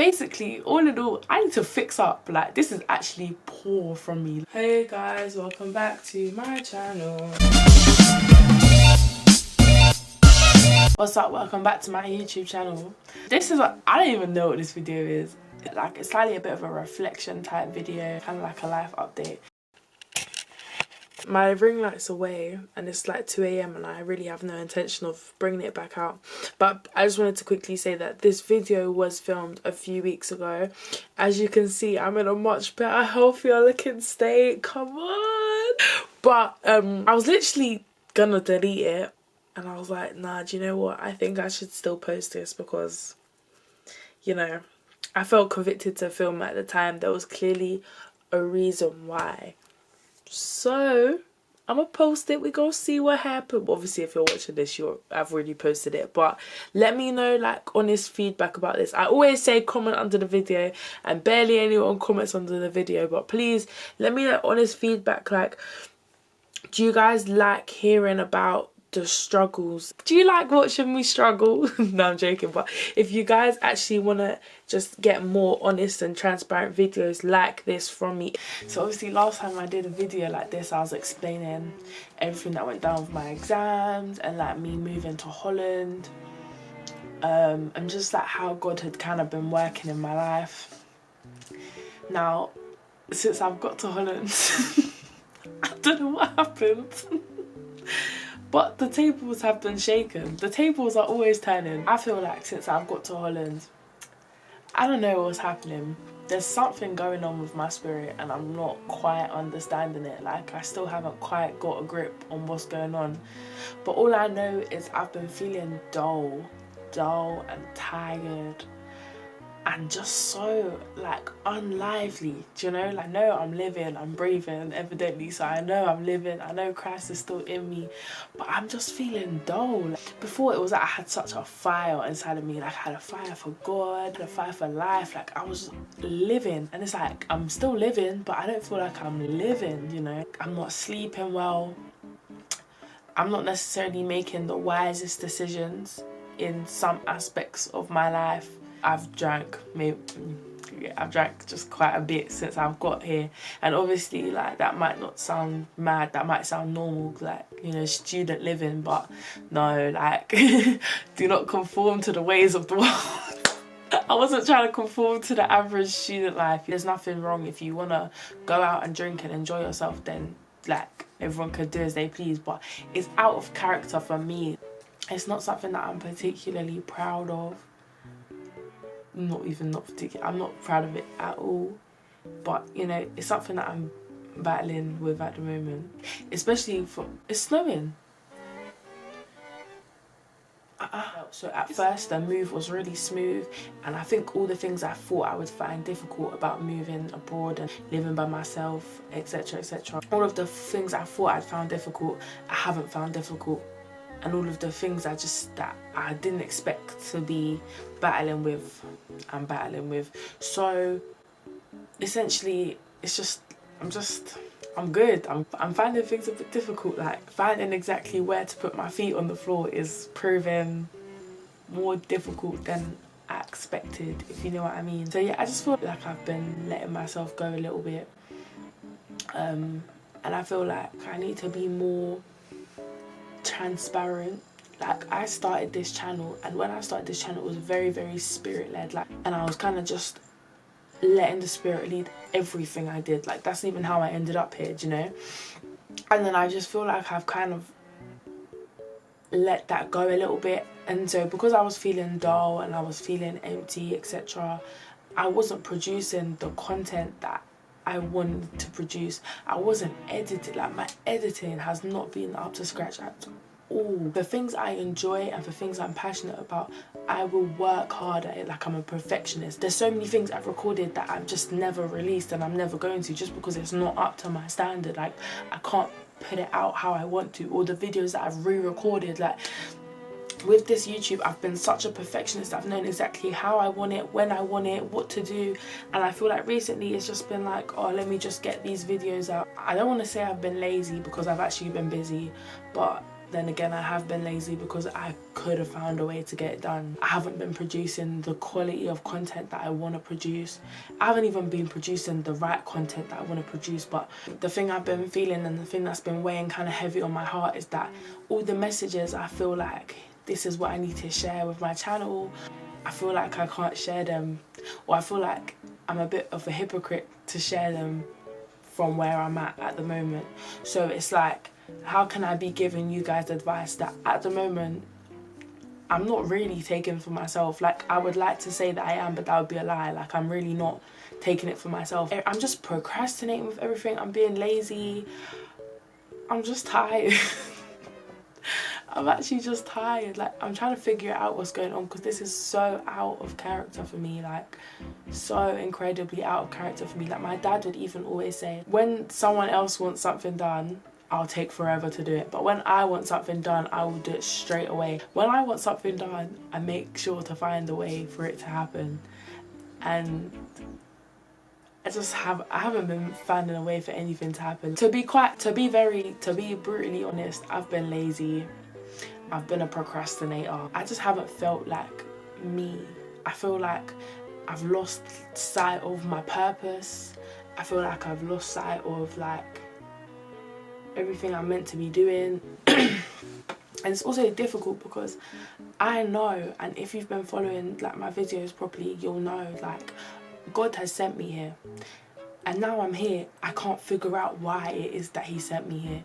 basically, all in all, I need to fix up. Like, this is actually poor from me. Hey guys, welcome back to my channel. What's up? Welcome back to my YouTube channel. This is what, I don't even know what this video is. Like, it's slightly a bit of a reflection type video, kind of like a life update. My ring light's away and it's like 2 AM and I really have no intention of bringing it back out. But I just wanted to quickly say that this video was filmed a few weeks ago. As you can see, I'm in a much better, healthier looking state. Come on! But I was literally gonna delete it and I was like, nah, do you know what? I think I should still post this because, you know, I felt convicted to film at the time. There was clearly a reason why. So I'm gonna post it. We're gonna see what happened. Obviously, if you're watching this, I've already posted it, but let me know like honest feedback about this. I always say comment under the video and barely anyone comments under the video, but please let me know honest feedback. Like, do you guys like hearing about the struggles? Do you like watching me struggle? No, I'm joking. But if you guys actually want to just get more honest and transparent videos like this from me. So obviously last time I did a video like this, I was explaining everything that went down with my exams and like me moving to Holland, and just like how God had kind of been working in my life. Now since I've got to Holland I don't know what happened. But the tables have been shaken. The tables are always turning. I feel like since I've got to Holland, I don't know what's happening. There's something going on with my spirit and I'm not quite understanding it. Like, I still haven't quite got a grip on what's going on. But all I know is I've been feeling dull and tired. And just so like unlively, do you know? Like, no, I'm living, I'm breathing, evidently, so I know I'm living, I know Christ is still in me, but I'm just feeling dull. Like, before it was like I had such a fire inside of me, like I had a fire for God, a fire for life, like I was living, and it's like I'm still living, but I don't feel like I'm living, you know? I'm not sleeping well, I'm not necessarily making the wisest decisions in some aspects of my life. I've drank just quite a bit since I've got here, and obviously like that might not sound mad, that might sound normal, like, you know, student living, but no, like do not conform to the ways of the world. I wasn't trying to conform to the average student life. There's nothing wrong if you want to go out and drink and enjoy yourself, then like everyone could do as they please, but it's out of character for me. It's not something that I'm particularly proud of. I'm not proud of it at all, but you know, it's something that I'm battling with at the moment, especially for it's snowing. So at first the move was really smooth, and I think all the things I thought I would find difficult about moving abroad and living by myself, etc, etc, all of the things I thought I'd found difficult, I haven't found difficult. And all of the things that I didn't expect to be battling with, I'm battling with. So essentially it's just I'm good. I'm finding things a bit difficult. Like, finding exactly where to put my feet on the floor is proving more difficult than I expected, if you know what I mean. So yeah, I just feel like I've been letting myself go a little bit, and I feel like I need to be more transparent. Like, I started this channel, and when I started this channel it was very, very spirit-led, like, and I was kind of just letting the spirit lead everything I did. Like, that's even how I ended up here, do you know? And then I just feel like I've kind of let that go a little bit, and so because I was feeling dull and I was feeling empty, etc, I wasn't producing the content that I wanted to produce. I wasn't editing. Like, my editing has not been up to scratch at all. The things I enjoy and for things I'm passionate about, I will work hard at it. Like, I'm a perfectionist. There's so many things I've recorded that I've just never released, and I'm never going to, just because it's not up to my standard. Like, I can't put it out how I want to. Or the videos that I've re-recorded, like, with this YouTube, I've been such a perfectionist. I've known exactly how I want it, when I want it, what to do, and I feel like recently it's just been like, oh, let me just get these videos out. I don't want to say I've been lazy, because I've actually been busy, but then again, I have been lazy because I could have found a way to get it done. I haven't been producing the quality of content that I want to produce. I haven't even been producing the right content that I want to produce. But the thing I've been feeling and the thing that's been weighing kind of heavy on my heart is that all the messages I feel like this is what I need to share with my channel, I feel like I can't share them, or I feel like I'm a bit of a hypocrite to share them from where I'm at the moment. So it's like, how can I be giving you guys advice that at the moment I'm not really taking for myself? Like, I would like to say that I am, but that would be a lie. Like, I'm really not taking it for myself. I'm just procrastinating with everything. I'm being lazy. I'm just tired. I'm actually just tired. Like, I'm trying to figure out what's going on because this is so out of character for me. Like, so incredibly out of character for me. Like, my dad would even always say, when someone else wants something done, I'll take forever to do it. But when I want something done, I will do it straight away. When I want something done, I make sure to find a way for it to happen. And I haven't been finding a way for anything to happen. To be brutally honest, I've been lazy. I've been a procrastinator. I just haven't felt like me. I feel like I've lost sight of my purpose. I feel like I've lost sight of like everything I'm meant to be doing. And it's also difficult because I know, and if you've been following like my videos properly, you'll know, like, God has sent me here. And now I'm here, I can't figure out why it is that he sent me here.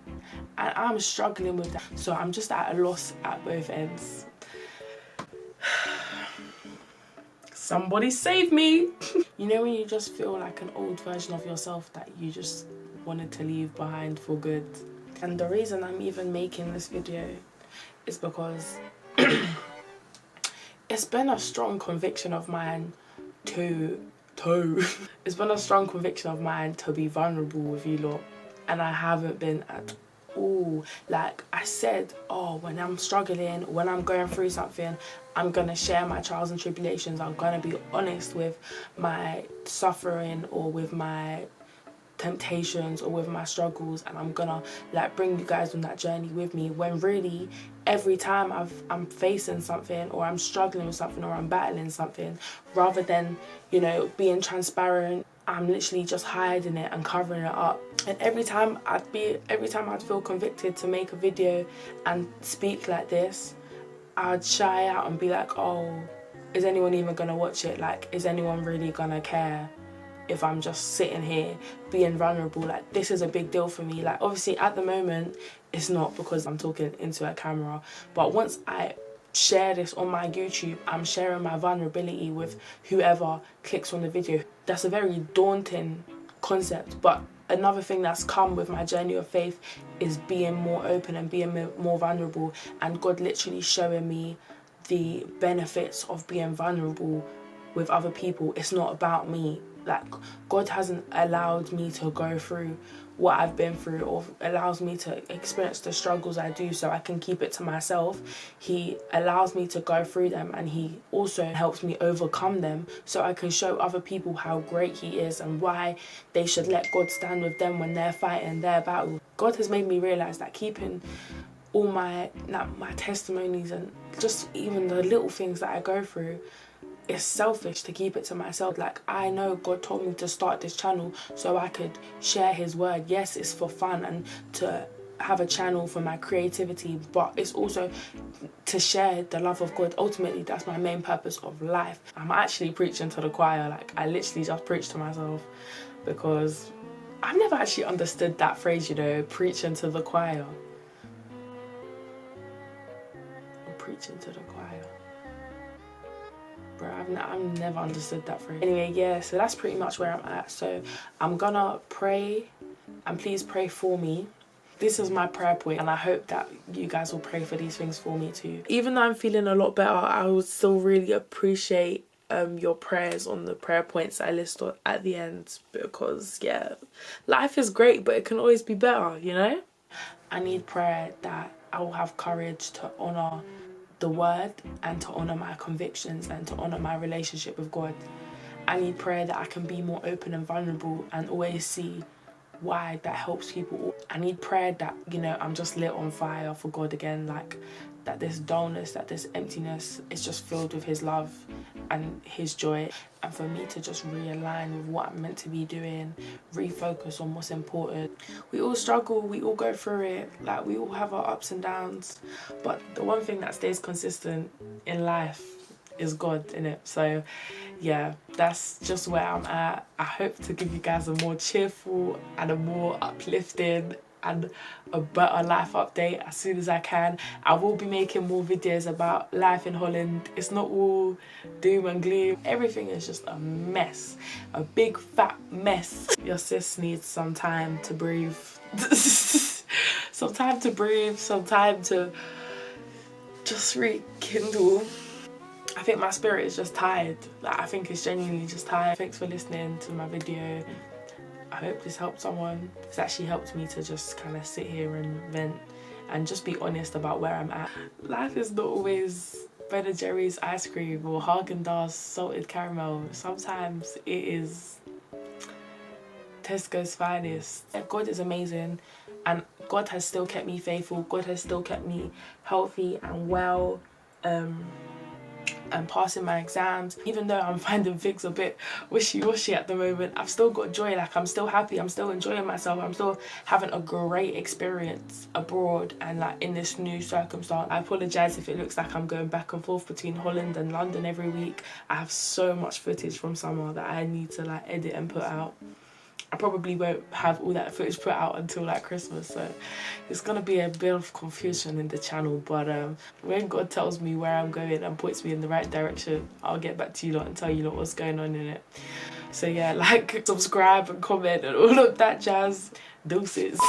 And I'm struggling with that. So I'm just at a loss at both ends. Somebody save me! You know when you just feel like an old version of yourself that you just wanted to leave behind for good? And the reason I'm even making this video is because it's been a strong conviction of mine it's been a strong conviction of mine to be vulnerable with you lot, and I haven't been at all. Like I said, when I'm struggling, when I'm going through something, I'm gonna share my trials and tribulations. I'm gonna be honest with my suffering or with my temptations or with my struggles, and I'm gonna like bring you guys on that journey with me, when really every time I'm facing something or I'm struggling with something or I'm battling something, rather than, you know, being transparent, I'm literally just hiding it and covering it up. And every time I'd feel convicted to make a video and speak like this, I'd shy out and be like, oh, is anyone even gonna watch it? Like, is anyone really gonna care if I'm just sitting here being vulnerable? Like, this is a big deal for me. Like, obviously at the moment it's not, because I'm talking into a camera, but once I share this on my YouTube, I'm sharing my vulnerability with whoever clicks on the video. That's a very daunting concept, but another thing that's come with my journey of faith is being more open and being more vulnerable, and God literally showing me the benefits of being vulnerable with other people. It's not about me. Like, God hasn't allowed me to go through what I've been through, or allows me to experience the struggles I do so I can keep it to myself. He allows me to go through them, and he also helps me overcome them so I can show other people how great he is and why they should let God stand with them when they're fighting their battle. God has made me realise that keeping all my testimonies and just even the little things that I go through, it's selfish to keep it to myself. Like, I know God told me to start this channel so I could share his word. Yes, it's for fun and to have a channel for my creativity, but it's also to share the love of God. Ultimately, that's my main purpose of life. I'm actually preaching to the choir. Like, I literally just preach to myself, because I've never actually understood that phrase, you know, preaching to the choir. Or preaching to the choir. Bro, I've never understood that phrase. Anyway, yeah, so that's pretty much where I'm at. So I'm gonna pray, and please pray for me. This is my prayer point, and I hope that you guys will pray for these things for me too. Even though I'm feeling a lot better, I would still really appreciate your prayers on the prayer points I list at the end, because yeah, life is great, but it can always be better, you know? I need prayer that I will have courage to honour the word and to honour my convictions and to honour my relationship with God. I need prayer that I can be more open and vulnerable and always see why that helps people. I need prayer that, you know, I'm just lit on fire for God again, like that this dullness, that this emptiness is just filled with his love and his joy, and for me to just realign with what I'm meant to be doing, refocus on what's important. We all struggle, we all go through it, like we all have our ups and downs, but the one thing that stays consistent in life is God, innit? So yeah, that's just where I'm at. I hope to give you guys a more cheerful and a more uplifting and a better life update as soon as I can. I will be making more videos about life in Holland. It's not all doom and gloom. Everything is just a mess, a big fat mess. Your sis needs some time to breathe. Some time to breathe, some time to just rekindle. I think my spirit is just tired. Like, I think it's genuinely just tired. Thanks for listening to my video. I hope this helped someone. It's actually helped me to just kind of sit here and vent and just be honest about where I'm at. Life is not always Ben & Jerry's ice cream or Haagen-Dazs salted caramel. Sometimes it is Tesco's finest. God is amazing, and God has still kept me faithful. God has still kept me healthy and well, and passing my exams. Even though I'm finding things a bit wishy-washy at the moment, I've still got joy. Like, I'm still happy, I'm still enjoying myself, I'm still having a great experience abroad and like in this new circumstance. I apologise if it looks like I'm going back and forth between Holland and London every week. I have so much footage from summer that I need to like edit and put out. I probably won't have all that footage put out until like Christmas, so it's gonna be a bit of confusion in the channel, but when God tells me where I'm going and points me in the right direction, I'll get back to you lot and tell you lot what's going on in it. So yeah, like, subscribe and comment and all of that jazz. Deuces.